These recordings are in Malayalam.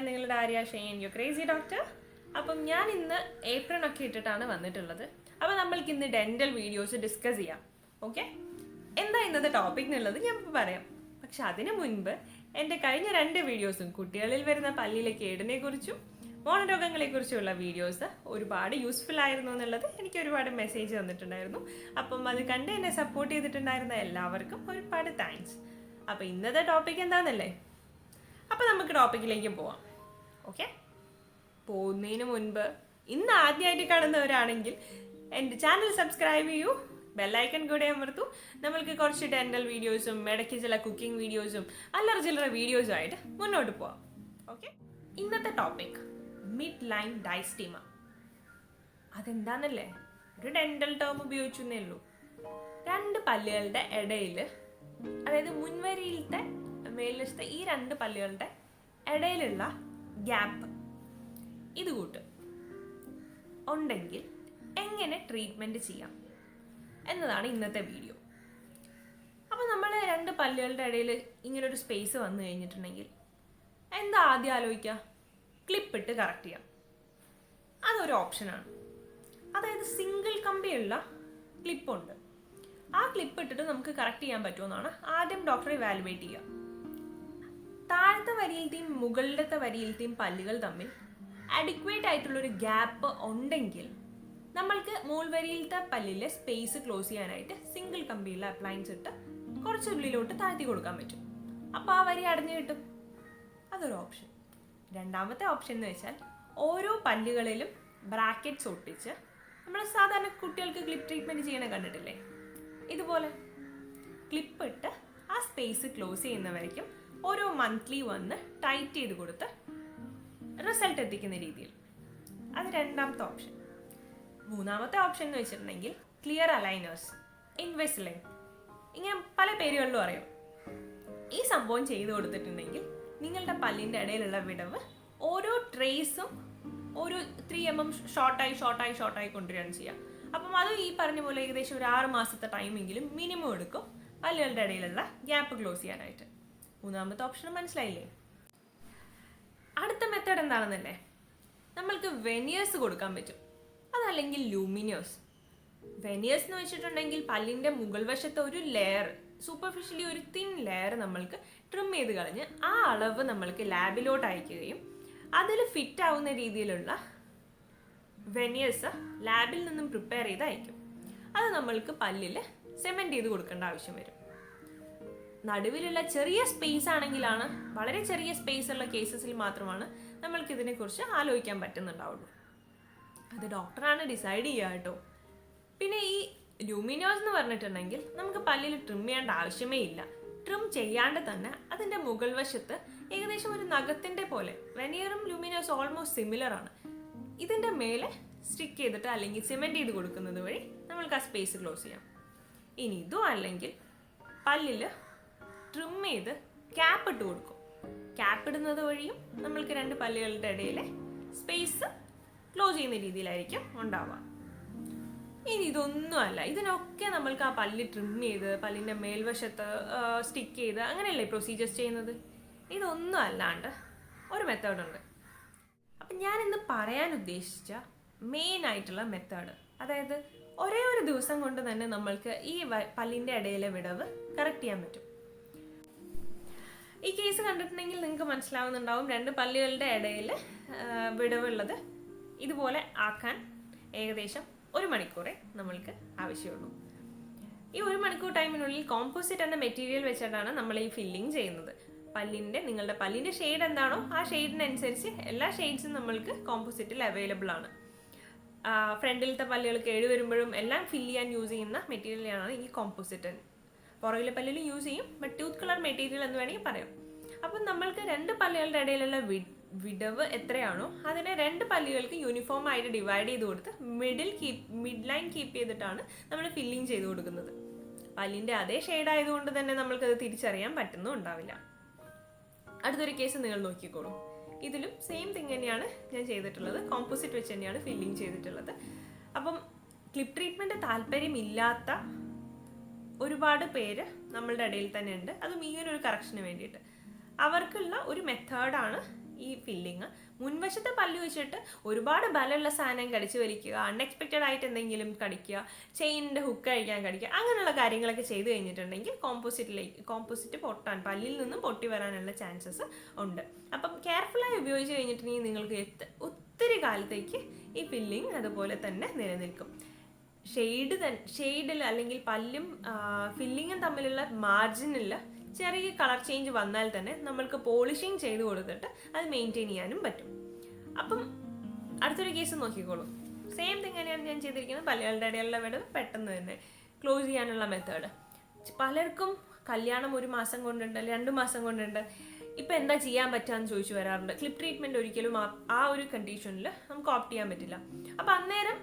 ഞാൻ നിങ്ങളുടെ Aryashain, your crazy doctor. അപ്പം ഞാൻ ഇന്ന് ഏപ്രിൽ ഒക്കെ ഇട്ടിട്ടാണ് വന്നിട്ടുള്ളത്. അപ്പോൾ നമ്മൾക്ക് ഇന്ന് ഡെന്റൽ വീഡിയോസ് ഡിസ്കസ് ചെയ്യാം. ഓക്കെ, എന്താ ഇന്നത്തെ ടോപ്പിക് എന്നുള്ളത് ഞാൻ പറയാം. പക്ഷെ അതിനു മുൻപ് എൻ്റെ കഴിഞ്ഞ 2 വീഡിയോസും കുട്ടികളിൽ വരുന്ന പല്ലിലെ കേടിനെ കുറിച്ചും മോണരോഗങ്ങളെ കുറിച്ചുള്ള വീഡിയോസ് ഒരുപാട് യൂസ്ഫുൾ ആയിരുന്നു എന്നുള്ളത് എനിക്ക് ഒരുപാട് മെസ്സേജ് തന്നിട്ടുണ്ടായിരുന്നു. അപ്പം അത് കണ്ട് എന്നെ സപ്പോർട്ട് ചെയ്തിട്ടുണ്ടായിരുന്ന എല്ലാവർക്കും ഒരുപാട് താങ്ക്സ്. അപ്പോൾ ഇന്നത്തെ ടോപ്പിക് എന്താണെന്നല്ലേ? അപ്പോൾ നമുക്ക് ടോപ്പിക്കിലേക്ക് പോവാം. ഓക്കെ, പോകുന്നതിന് മുൻപ് ഇന്ന് ആദ്യമായിട്ട് കാണുന്നവരാണെങ്കിൽ എൻ്റെ ചാനൽ സബ്സ്ക്രൈബ് ചെയ്യൂ, ബെല്ലൈക്കൺ കൂടെ അമർത്തു. നമ്മൾക്ക് കുറച്ച് ഡെന്റൽ വീഡിയോസും ഇടയ്ക്ക് ചില കുക്കിംഗ് വീഡിയോസും അല്ലറ ചില്ലറ വീഡിയോസും ആയിട്ട് മുന്നോട്ട് പോവാം. ഓക്കെ, ഇന്നത്തെ ടോപ്പിക് മിഡ് ലൈൻ ഡയസ്റ്റീമ. അതെന്താണെന്നല്ലേ, ഒരു ഡെന്റൽ ടേം ഉപയോഗിച്ചേ ഉള്ളൂ. 2 പല്ലുകളുടെ ഇടയിൽ, അതായത് മുൻവരിയിലത്തെ മേൽവശത്തെ ഈ 2 പല്ലുകളുടെ ഇടയിലുള്ള ഗ്യാപ്പ് ഇത് കൂട്ട് ഉണ്ടെങ്കിൽ എങ്ങനെ ട്രീറ്റ്മെൻറ്റ് ചെയ്യാം എന്നതാണ് ഇന്നത്തെ വീഡിയോ. അപ്പോൾ നമ്മൾ 2 പല്ലുകളുടെ ഇടയിൽ ഇങ്ങനൊരു സ്പേസ് വന്നു കഴിഞ്ഞിട്ടുണ്ടെങ്കിൽ എന്താ ആദ്യം ആലോചിക്കുക? ക്ലിപ്പിട്ട് കറക്റ്റ് ചെയ്യാം. അതൊരു ഓപ്ഷനാണ്. അതായത് സിംഗിൾ കമ്പിയുള്ള ക്ലിപ്പുണ്ട്. ആ ക്ലിപ്പ് ഇട്ടിട്ട് നമുക്ക് കറക്റ്റ് ചെയ്യാൻ പറ്റുമെന്നാണ് ആദ്യം ഡോക്ടറെ വാലുവേറ്റ് ചെയ്യുക. താഴത്തെ വരിയിലത്തെയും മുകളിലത്തെ വരിയിലത്തെയും പല്ലുകൾ തമ്മിൽ അഡിക്വേറ്റ് ആയിട്ടുള്ളൊരു ഗ്യാപ്പ് ഉണ്ടെങ്കിൽ നമ്മൾക്ക് മുൾവരിയിലത്തെ പല്ലിലെ സ്പേസ് ക്ലോസ് ചെയ്യാനായിട്ട് സിംഗിൾ കമ്പിയുള്ള അപ്ലയൻസ് ഇട്ട് കുറച്ച് ഉള്ളിലോട്ട് താഴ്ത്തി കൊടുക്കാൻ പറ്റും. അപ്പോൾ ആ വരി അടഞ്ഞു കിട്ടും. അതൊരു ഓപ്ഷൻ. രണ്ടാമത്തെ ഓപ്ഷൻ എന്ന് വെച്ചാൽ ഓരോ പല്ലുകളിലും ബ്രാക്കറ്റ്സ് ഒട്ടിച്ച് നമ്മൾ സാധാരണ കുട്ടികൾക്ക് ക്ലിപ്പ് ട്രീറ്റ്മെൻറ്റ് ചെയ്യണ കണ്ടിട്ടില്ലേ? ഇതുപോലെ ക്ലിപ്പ് ഇട്ട് ആ സ്പേസ് ക്ലോസ് ചെയ്യുന്നവരേക്കും ഓരോ മന്ത്ലി വന്ന് ടൈറ്റ് ചെയ്ത് കൊടുത്ത് റിസൾട്ട് എത്തിക്കുന്ന രീതിയിൽ. അത് രണ്ടാമത്തെ ഓപ്ഷൻ. മൂന്നാമത്തെ ഓപ്ഷൻ എന്ന് വെച്ചിട്ടുണ്ടെങ്കിൽ ക്ലിയർ അലൈനേഴ്സ്, ഇൻവെസ്ലൈൻ, ഇങ്ങനെ പല പേരുകളിലും അറിയാം. ഈ സംഭവം ചെയ്തു കൊടുത്തിട്ടുണ്ടെങ്കിൽ നിങ്ങളുടെ പല്ലിൻ്റെ ഇടയിലുള്ള വിടവ് ഓരോ ട്രേസും ഒരു 3 mm ഷോർട്ടായി കൊണ്ടുവരികയാണ് ചെയ്യുക. അപ്പം അത് ഈ പറഞ്ഞ പോലെ ഏകദേശം ഒരു 6 മാസത്തെ ടൈമെങ്കിലും മിനിമം എടുക്കും പല്ലുകളുടെ ഇടയിലുള്ള ഗ്യാപ്പ് ക്ലോസ് ചെയ്യാനായിട്ട്. മൂന്നാമത്തെ ഓപ്ഷൻ മനസ്സിലായില്ലേ? അടുത്ത മെത്തേഡ് എന്താണെന്നല്ലേ, നമ്മൾക്ക് വെനിയേഴ്സ് കൊടുക്കാൻ പറ്റും, അതല്ലെങ്കിൽ ലൂമിനിയേഴ്സ്. വെനിയേഴ്സ് എന്ന് വെച്ചിട്ടുണ്ടെങ്കിൽ പല്ലിൻ്റെ മുകൾ വശത്തെ ഒരു ലെയർ, സൂപ്പർഫിഷ്യലി ഒരു തിൻ ലെയർ നമ്മൾക്ക് ട്രിം ചെയ്ത് കളഞ്ഞ് ആ അളവ് നമ്മൾക്ക് ലാബിലോട്ട് അയക്കുകയും അതിൽ ഫിറ്റ് ആവുന്ന രീതിയിലുള്ള വെനിയേഴ്സ് ലാബിൽ നിന്നും പ്രിപ്പയർ ചെയ്ത് അയക്കും. അത് നമ്മൾക്ക് പല്ലിൽ സെമെൻറ്റ് ചെയ്ത് കൊടുക്കേണ്ട ആവശ്യം വരും. നടുവിലുള്ള ചെറിയ സ്പേസ് ആണെങ്കിലാണ്, വളരെ ചെറിയ സ്പേസ് ഉള്ള കേസസിൽ മാത്രമാണ് നമ്മൾക്ക് ഇതിനെക്കുറിച്ച് ആലോചിക്കാൻ പറ്റുന്നുണ്ടാവുള്ളൂ. അത് ഡോക്ടറാണ് ഡിസൈഡ് ചെയ്യുക കേട്ടോ. പിന്നെ ഈ ലൂമിനേഴ്സ് എന്ന് പറഞ്ഞിട്ടുണ്ടെങ്കിൽ നമുക്ക് പല്ലിൽ ട്രിം ചെയ്യേണ്ട ആവശ്യമേ ഇല്ല. ട്രിം ചെയ്യാണ്ട് തന്നെ അതിൻ്റെ മുകൾ വശത്ത് ഏകദേശം ഒരു നഖത്തിൻ്റെ പോലെ, വെനിയറും ലൂമിനേഴ്സും ഓൾമോസ്റ്റ് സിമിലർ ആണ്, ഇതിൻ്റെ മേലെ സ്റ്റിക്ക് ചെയ്തിട്ട് അല്ലെങ്കിൽ സിമെൻറ്റ് ചെയ്ത് കൊടുക്കുന്നത് വഴി നമ്മൾക്ക് ആ സ്പേസ് ക്ലോസ് ചെയ്യാം. ഇനി ഇതും അല്ലെങ്കിൽ പല്ലിൽ ട്രിം ചെയ്ത് ക്യാപ്പ് ഇട്ട് കൊടുക്കും. ക്യാപ്പ് ഇടുന്നത് വഴിയും നമ്മൾക്ക് 2 പല്ലുകളുടെ ഇടയിലെ സ്പേസ് ക്ലോസ് ചെയ്യുന്ന രീതിയിലായിരിക്കും ഉണ്ടാവുക. ഇനി ഇതൊന്നുമല്ല, ഇതിനൊക്കെ നമ്മൾക്ക് ആ പല്ല് ട്രിം ചെയ്ത് പല്ലിൻ്റെ മേൽവശത്ത് സ്റ്റിക്ക് ചെയ്ത് അങ്ങനെയല്ലേ പ്രൊസീജിയേഴ്സ് ചെയ്യുന്നത്. ഇതൊന്നും അല്ലാണ്ട് ഒരു മെത്തേഡുണ്ട്. അപ്പം ഞാനിന്ന് പറയാൻ ഉദ്ദേശിച്ച മെയിൻ ആയിട്ടുള്ള മെത്തേഡ്, അതായത് ഒരേ ഒരു ദിവസം കൊണ്ട് തന്നെ നമ്മൾക്ക് ഈ പല്ലിൻ്റെ ഇടയിലെ വിടവ് കറക്റ്റ് ചെയ്യാൻ പറ്റും. ഈ കേസ് കണ്ടിട്ടുണ്ടെങ്കിൽ നിങ്ങൾക്ക് മനസ്സിലാവുന്നുണ്ടാവും, 2 പല്ലുകളുടെ ഇടയിൽ വിടവുള്ളത് ഇതുപോലെ ആക്കാൻ ഏകദേശം 1 മണിക്കൂറേ നമ്മൾക്ക് ആവശ്യമുള്ളൂ. ഈ 1 മണിക്കൂർ ടൈമിനുള്ളിൽ കോമ്പോസിറ്റ് എന്ന മെറ്റീരിയൽ വെച്ചിട്ടാണ് നമ്മൾ ഈ ഫില്ലിങ് ചെയ്യുന്നത്. നിങ്ങളുടെ പല്ലിൻ്റെ ഷെയ്ഡ് എന്താണോ ആ ഷെയ്ഡിനനുസരിച്ച് എല്ലാ ഷെയ്ഡ്സും നമ്മൾക്ക് കോമ്പോസിറ്റിൽ അവൈലബിൾ ആണ്. ഫ്രണ്ടിലത്തെ പല്ലുകൾക്ക് കേട് വരുമ്പോഴും എല്ലാം ഫില്ല് ചെയ്യാൻ യൂസ് ചെയ്യുന്ന മെറ്റീരിയലാണ് ഈ കോമ്പോസിറ്റ്. പുറകിലെ പല്ലിലും യൂസ് ചെയ്യും, ബട്ട് ടൂത്ത് കളർ മെറ്റീരിയൽ എന്ന് വേണമെങ്കിൽ പറയാം. അപ്പം നമ്മൾക്ക് 2 പല്ലുകളുടെ ഇടയിലുള്ള വിടവ് എത്രയാണോ അതിനെ 2 പല്ലുകൾക്ക് യൂണിഫോം ആയിട്ട് ഡിവൈഡ് ചെയ്ത് കൊടുത്ത് മിഡ് ലൈൻ കീപ്പ് ചെയ്തിട്ടാണ് നമ്മൾ ഫില്ലിങ് ചെയ്ത് കൊടുക്കുന്നത്. പല്ലിൻ്റെ അതേ ഷെയ്ഡ് ആയതുകൊണ്ട് തന്നെ നമ്മൾക്കത് തിരിച്ചറിയാൻ പറ്റുന്നുണ്ടാവില്ല. അടുത്തൊരു കേസ് നിങ്ങൾ നോക്കിക്കോളൂ. ഇതിലും സെയിം തിങ് തന്നെയാണ് ഞാൻ ചെയ്തിട്ടുള്ളത്. കോമ്പോസിറ്റ് വെച്ച് തന്നെയാണ് ഫില്ലിങ് ചെയ്തിട്ടുള്ളത്. അപ്പം ക്ലിപ്പ് ട്രീറ്റ്മെൻറ്റ് താല്പര്യമില്ലാത്ത ഒരുപാട് പേര് നമ്മളുടെ ഇടയിൽ തന്നെ ഉണ്ട്. അതും ഈ ഒരു കറക്ഷന് വേണ്ടിയിട്ട് അവർക്കുള്ള ഒരു മെത്തേഡാണ് ഈ ഫില്ലിങ്. മുൻവശത്തെ പല്ല് വെച്ചിട്ട് ഒരുപാട് ബലമുള്ള സാധനം കടിച്ചു വലിക്കുക, അൺഎക്സ്പെക്റ്റഡ് ആയിട്ട് എന്തെങ്കിലും കടിക്കുക, ചെയിനിൻ്റെ ഹുക്ക് കഴിക്കാൻ കടിക്കുക, അങ്ങനെയുള്ള കാര്യങ്ങളൊക്കെ ചെയ്തു കഴിഞ്ഞിട്ടുണ്ടെങ്കിൽ കോമ്പോസിറ്റ് പല്ലിൽ നിന്നും പൊട്ടി വരാനുള്ള ചാൻസസ് ഉണ്ട്. അപ്പം കെയർഫുള്ളായി ഉപയോഗിച്ച് കഴിഞ്ഞിട്ടുണ്ടെങ്കിൽ നിങ്ങൾക്ക് ഒത്തിരി കാലത്തേക്ക് ഈ ഫില്ലിങ് അതുപോലെ തന്നെ നിലനിൽക്കും. ഷെയ്ഡിൽ അല്ലെങ്കിൽ പല്ലും ഫില്ലിങ്ങും തമ്മിലുള്ള മാർജിനിൽ ചെറിയ കളർ ചേഞ്ച് വന്നാൽ തന്നെ നമ്മൾക്ക് പോളിഷിങ് ചെയ്ത് കൊടുത്തിട്ട് അത് മെയിൻറ്റെയിൻ ചെയ്യാനും പറ്റും. അപ്പം അടുത്തൊരു കേസ് നോക്കിക്കോളൂ. സെയിം തിങ് തന്നെയാണ് ഞാൻ ചെയ്തിരിക്കുന്നത്. പല്ലുകളുടെ ഇടയിലുള്ള വിടവ് പെട്ടെന്ന് തന്നെ ക്ലോസ് ചെയ്യാനുള്ള മെത്തേഡ്. പലർക്കും കല്യാണം 1 മാസം കൊണ്ടുണ്ട്, 2 മാസം കൊണ്ടുണ്ട്, ഇപ്പം എന്താ ചെയ്യാൻ പറ്റുകയെന്ന് ചോദിച്ചു വരാറുണ്ട്. ക്ലിപ്പ് ട്രീറ്റ്മെൻറ്റ് ഒരിക്കലും ആ ഒരു കണ്ടീഷനിൽ നമുക്ക് ഓപ്റ്റ് ചെയ്യാൻ പറ്റില്ല. അപ്പം അന്നേരം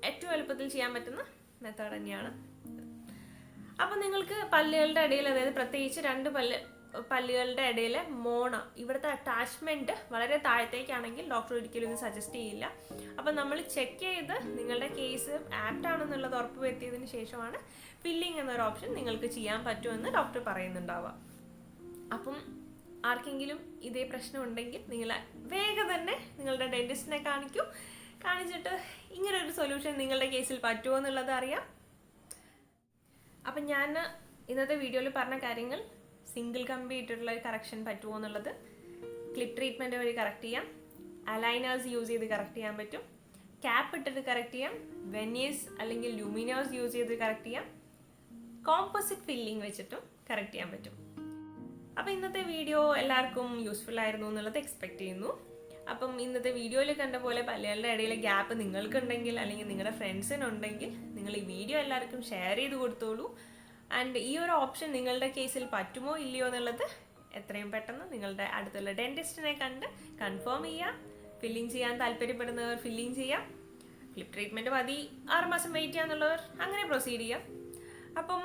ഏറ്റവും എളുപ്പത്തിൽ ചെയ്യാൻ പറ്റുന്ന മെത്തേഡ് തന്നെയാണ്. അപ്പം നിങ്ങൾക്ക് പല്ലുകളുടെ ഇടയിൽ, അതായത് പ്രത്യേകിച്ച് 2 പല്ലുകളുടെ ഇടയിലെ ഇവിടുത്തെ അറ്റാച്ച്മെൻറ്റ് വളരെ താഴത്തേക്കാണെങ്കിൽ ഡോക്ടർ ഒരിക്കലും ഇത് സജസ്റ്റ് ചെയ്യില്ല. അപ്പം നമ്മൾ ചെക്ക് ചെയ്ത് നിങ്ങളുടെ കേസ് ആപ്റ്റ് ആണെന്നുള്ളത് ഉറപ്പ് വരുത്തിയതിന് ശേഷമാണ് ഫില്ലിംഗ് എന്നൊരു ഓപ്ഷൻ നിങ്ങൾക്ക് ചെയ്യാൻ പറ്റുമെന്ന് ഡോക്ടർ പറയുന്നുണ്ടാവുക. അപ്പം ആർക്കെങ്കിലും ഇതേ പ്രശ്നം ഉണ്ടെങ്കിൽ നിങ്ങൾ വേഗം തന്നെ നിങ്ങളുടെ ഡെന്റിസ്റ്റിനെ കാണിച്ചിട്ട് ഇങ്ങനൊരു സൊല്യൂഷൻ നിങ്ങളുടെ കേസിൽ പറ്റുമോ എന്നുള്ളത് അറിയാം. അപ്പം ഞാൻ ഇന്നത്തെ വീഡിയോയിൽ പറഞ്ഞ കാര്യങ്ങൾ, സിംഗിൾ കമ്പി ഇട്ടിട്ടുള്ള കറക്ഷൻ പറ്റുമോ എന്നുള്ളത്, ക്ലിപ്പ് ട്രീറ്റ്മെൻറ്റ് വഴി കറക്റ്റ് ചെയ്യാം, അലൈനേഴ്സ് യൂസ് ചെയ്ത് കറക്റ്റ് ചെയ്യാൻ പറ്റും, ക്യാപ്പ് ഇട്ടിട്ട് കറക്റ്റ് ചെയ്യാം, വെനീഴ്സ് അല്ലെങ്കിൽ ലൂമിനേഴ്സ് യൂസ് ചെയ്ത് കറക്റ്റ് ചെയ്യാം, കോമ്പോസിറ്റ് ഫില്ലിംഗ് വെച്ചിട്ടും കറക്റ്റ് ചെയ്യാൻ പറ്റും. അപ്പോൾ ഇന്നത്തെ വീഡിയോ എല്ലാവർക്കും യൂസ്ഫുൾ ആയിരുന്നു എന്നുള്ളത് എക്സ്പെക്റ്റ് ചെയ്യുന്നു. അപ്പം ഇന്നത്തെ വീഡിയോയിൽ കണ്ട പോലെ പല്ലുകളുടെ ഇടയിലെ ഗ്യാപ്പ് നിങ്ങൾക്കുണ്ടെങ്കിൽ അല്ലെങ്കിൽ നിങ്ങളുടെ ഫ്രണ്ട്സിനുണ്ടെങ്കിൽ നിങ്ങൾ ഈ വീഡിയോ എല്ലാവർക്കും ഷെയർ ചെയ്ത് കൊടുത്തോളൂ. ആൻഡ് ഈ ഒരു ഓപ്ഷൻ നിങ്ങളുടെ കേസിൽ പറ്റുമോ ഇല്ലയോ എന്നുള്ളത് എത്രയും പെട്ടെന്ന് നിങ്ങളുടെ അടുത്തുള്ള ഡെന്റിസ്റ്റിനെ കണ്ട് കൺഫേം ചെയ്യാം. ഫില്ലിംഗ് ചെയ്യാൻ താല്പര്യപ്പെടുന്നവർ ഫില്ലിംഗ് ചെയ്യാം, ക്ലിപ്പ് ട്രീറ്റ്മെൻറ്റ് മതി 6 മാസം വെയിറ്റ് ചെയ്യാന്നുള്ളവർ അങ്ങനെ പ്രൊസീഡ് ചെയ്യാം. അപ്പം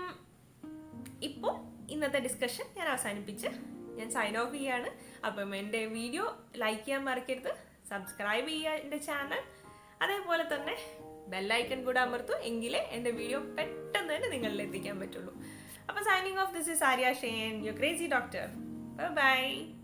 ഇപ്പോൾ ഇന്നത്തെ ഡിസ്കഷൻ ഞാൻ അവസാനിപ്പിച്ച് ഞാൻ സൈൻ ഓഫ് ചെയ്യാണ്. അപ്പം എൻ്റെ വീഡിയോ ലൈക്ക് ചെയ്യാൻ മറക്കരുത്, സബ്സ്ക്രൈബ് ചെയ്യുക എൻ്റെ ചാനൽ, അതേപോലെ തന്നെ ബെല്ലൈക്കൺ കൂടെ അമർത്തു, എങ്കിലേ എൻ്റെ വീഡിയോ പെട്ടെന്ന് തന്നെ നിങ്ങളിൽ എത്തിക്കാൻ പറ്റുള്ളൂ. അപ്പോൾ signing off, this is Aryashain, your crazy doctor. Bye bye.